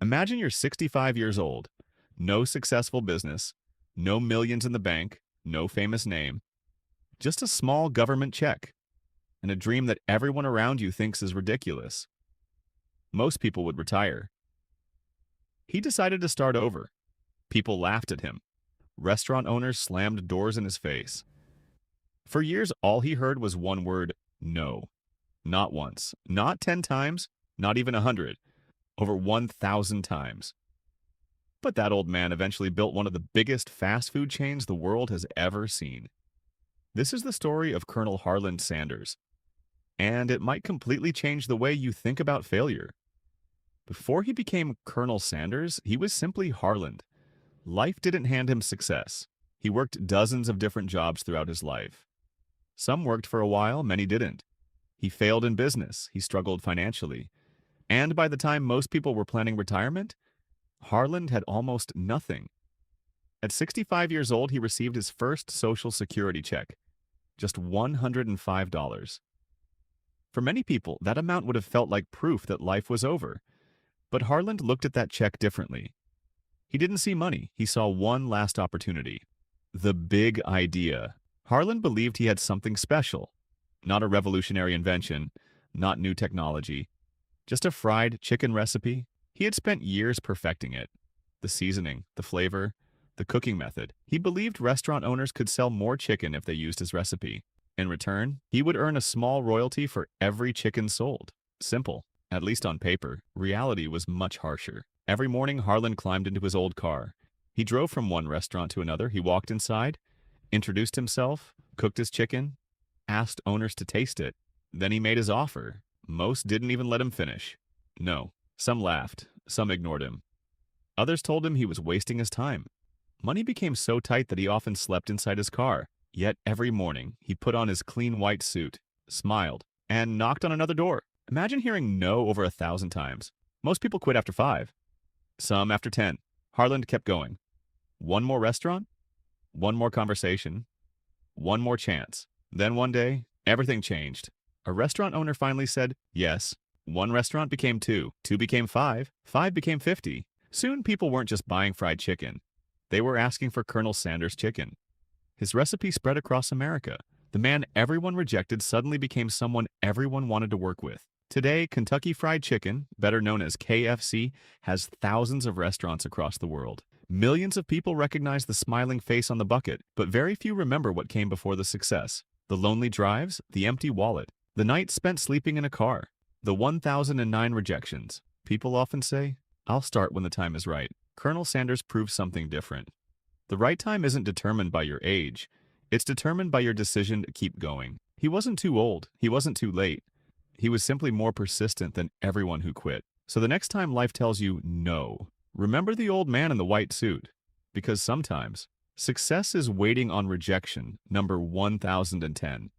Imagine you're 65 years old, no successful business, no millions in the bank, no famous name, just a small government check, and a dream that everyone around you thinks is ridiculous. Most people would retire. He decided to start over. People laughed at him. Restaurant owners slammed doors in his face. For years, all he heard was one word, no. Not once, not 10 times, not even 100, over 1,000 times. But that old man eventually built one of the biggest fast food chains the world has ever seen. This is the story of Colonel Harland Sanders, and it might completely change the way you think about failure. Before he became Colonel Sanders, he was simply Harland. Life didn't hand him success. He worked dozens of different jobs throughout his life. Some worked for a while, many didn't. He failed in business, he struggled financially. And by the time most people were planning retirement, Harland had almost nothing. At 65 years old, he received his first Social Security check, just $105. For many people, that amount would have felt like proof that life was over. But Harland looked at that check differently. He didn't see money, he saw one last opportunity. The big idea. Harland believed he had something special. Not a revolutionary invention, not new technology, just a fried chicken recipe. He had spent years perfecting it. The seasoning, the flavor, the cooking method. He believed restaurant owners could sell more chicken if they used his recipe. In return, he would earn a small royalty for every chicken sold. Simple, at least on paper. Reality was much harsher. Every morning, Harland climbed into his old car. He drove from one restaurant to another. He walked inside, introduced himself, cooked his chicken, asked owners to taste it. Then he made his offer. Most didn't even let him finish. No. Some laughed. Some ignored him. Others told him he was wasting his time. Money became so tight that he often slept inside his car. Yet every morning, he put on his clean white suit, smiled, and knocked on another door. Imagine hearing no over 1,000 times. Most people quit after 5. Some after 10. Harland kept going. One more restaurant, one more conversation, one more chance. Then one day, everything changed. A restaurant owner finally said yes. One restaurant became 2, 2 became 5, 5 became 50. Soon people weren't just buying fried chicken. They were asking for Colonel Sanders chicken. His recipe spread across America. The man everyone rejected suddenly became someone everyone wanted to work with. Today, Kentucky Fried Chicken, better known as KFC, has thousands of restaurants across the world. Millions of people recognize the smiling face on the bucket, but very few remember what came before the success. The lonely drives, the empty wallet, the nights spent sleeping in a car, the 1,009 rejections. People often say, "I'll start when the time is right." Colonel Sanders proved something different. The right time isn't determined by your age. It's determined by your decision to keep going. He wasn't too old. He wasn't too late. He was simply more persistent than everyone who quit. So the next time life tells you no, remember the old man in the white suit. Because sometimes, success is waiting on rejection, number 1010.